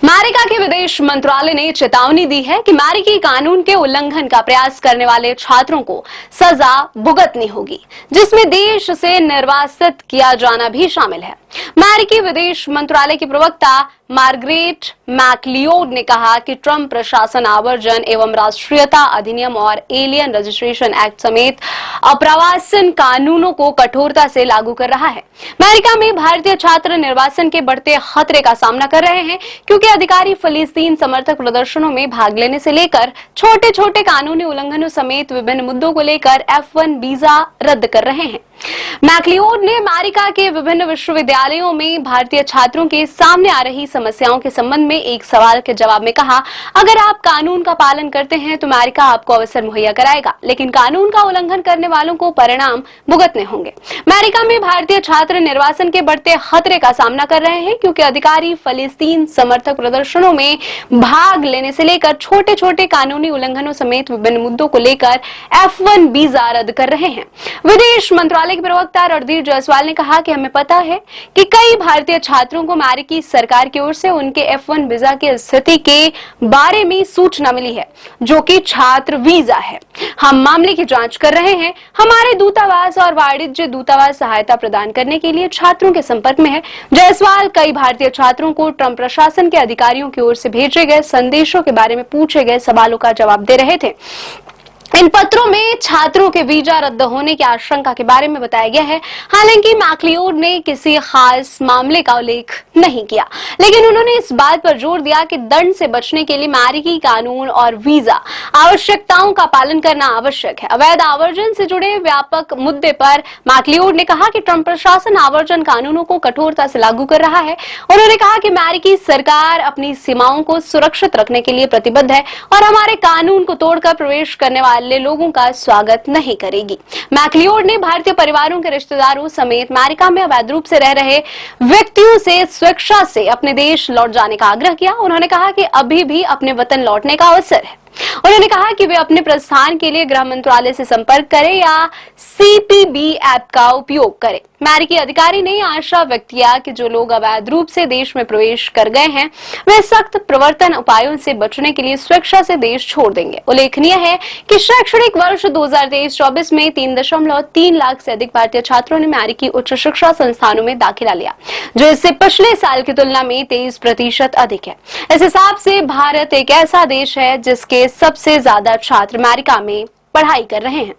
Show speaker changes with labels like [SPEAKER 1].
[SPEAKER 1] America के विदेश मंत्रालय ने चेतावनी दी है कि अमेरिकी कानून के उल्लंघन का प्रयास करने वाले छात्रों को सजा भुगतनी होगी, जिसमें देश से निर्वासित किया जाना भी शामिल है। अमेरिकी विदेश मंत्रालय की प्रवक्ता मार्गरेट मैकलियोड ने कहा कि ट्रंप प्रशासन आवर्जन एवं राष्ट्रीयता अधिनियम और एलियन रजिस्ट्रेशन एक्ट समेत अप्रवासन कानूनों को कठोरता से लागू कर रहा है। अमेरिका में भारतीय छात्र निर्वासन के बढ़ते खतरे का सामना कर रहे हैं, क्योंकि अधिकारी फिलिस्तीन समर्थक प्रदर्शनों में भाग लेने से लेकर छोटे छोटे कानूनी उल्लंघनों समेत विभिन्न मुद्दों को लेकर F1 वीजा रद्द कर रहे हैं। मैकलियोड ने अमेरिका के विभिन्न विश्वविद्यालयों में भारतीय छात्रों के सामने आ रही समस्याओं के संबंध में एक सवाल के जवाब में कहा, अगर आप कानून का पालन करते हैं तो अमेरिका आपको अवसर मुहैया कराएगा, लेकिन कानून का उल्लंघन करने वालों को परिणाम भुगतने होंगे। अमेरिका में भारतीय छात्र निर्वासन के बढ़ते खतरे का सामना कर रहे हैं, क्योंकि अधिकारी फलस्तीन समर्थक प्रदर्शनों में भाग लेने से लेकर छोटे छोटे कानूनी उल्लंघनों समेत विभिन्न मुद्दों को लेकर F1 वीजा रद्द कर रहे हैं। विदेश मंत्रालय के प्रवक्ता रणधीर जायसवाल ने कहा कि हमें पता है कि कई भारतीय छात्रों को अमेरिकी सरकार की ओर से उनके F1 वीजा की स्थिति के बारे में सूचना मिली है, जो कि छात्र वीजा है। हम मामले की जांच कर रहे हैं। हमारे दूतावास और वाणिज्य दूतावास सहायता प्रदान करने के लिए छात्रों के संपर्क में है। जायसवाल कई भारतीय छात्रों को ट्रंप प्रशासन के अधिकारियों की ओर से भेजे गए संदेशों के बारे में पूछे गए सवालों का जवाब दे रहे थे। इन पत्रों में छात्रों के वीजा रद्द होने की आशंका के बारे में बताया गया है। हालांकि मैकलियोड ने किसी खास मामले का उल्लेख नहीं किया, लेकिन उन्होंने इस बात पर जोर दिया कि दंड से बचने के लिए अमेरिकी कानून और वीजा आवश्यकताओं का पालन करना आवश्यक है। अवैध आवर्जन से जुड़े व्यापक मुद्दे पर मैकलियोड ने कहा कि ट्रंप प्रशासन आवर्जन कानूनों को कठोरता से लागू कर रहा है। उन्होंने कहा कि अमेरिकी सरकार अपनी सीमाओं को सुरक्षित रखने के लिए प्रतिबद्ध है और हमारे कानून को तोड़कर प्रवेश करने वाले लोगों का स्वागत नहीं करेगी। मैकलियोड ने भारतीय परिवारों के रिश्तेदारों समेत अमेरिका में अवैध रूप से रह रहे व्यक्तियों से स्वेच्छा से अपने देश लौट जाने का आग्रह किया। उन्होंने कहा कि अभी भी अपने वतन लौटने का अवसर है। उन्होंने कहा कि वे अपने प्रस्थान के लिए गृह मंत्रालय से संपर्क करें या CPB ऐप का उपयोग करें। अमेरिकी अधिकारी ने आशा व्यक्त किया कि जो लोग अवैध रूप से देश में प्रवेश कर गए हैं, वे सख्त प्रवर्तन उपायों से बचने के लिए स्वेच्छा से देश छोड़ देंगे। उल्लेखनीय है कि शैक्षणिक वर्ष 2023-24 में 3.3 लाख से अधिक भारतीय छात्रों ने अमेरिकी उच्च शिक्षा संस्थानों में दाखिला लिया, जो इससे पिछले साल की तुलना में 23% अधिक है। इस हिसाब से भारत एक ऐसा देश है जिसके सबसे ज्यादा छात्र अमेरिका में पढ़ाई कर रहे हैं।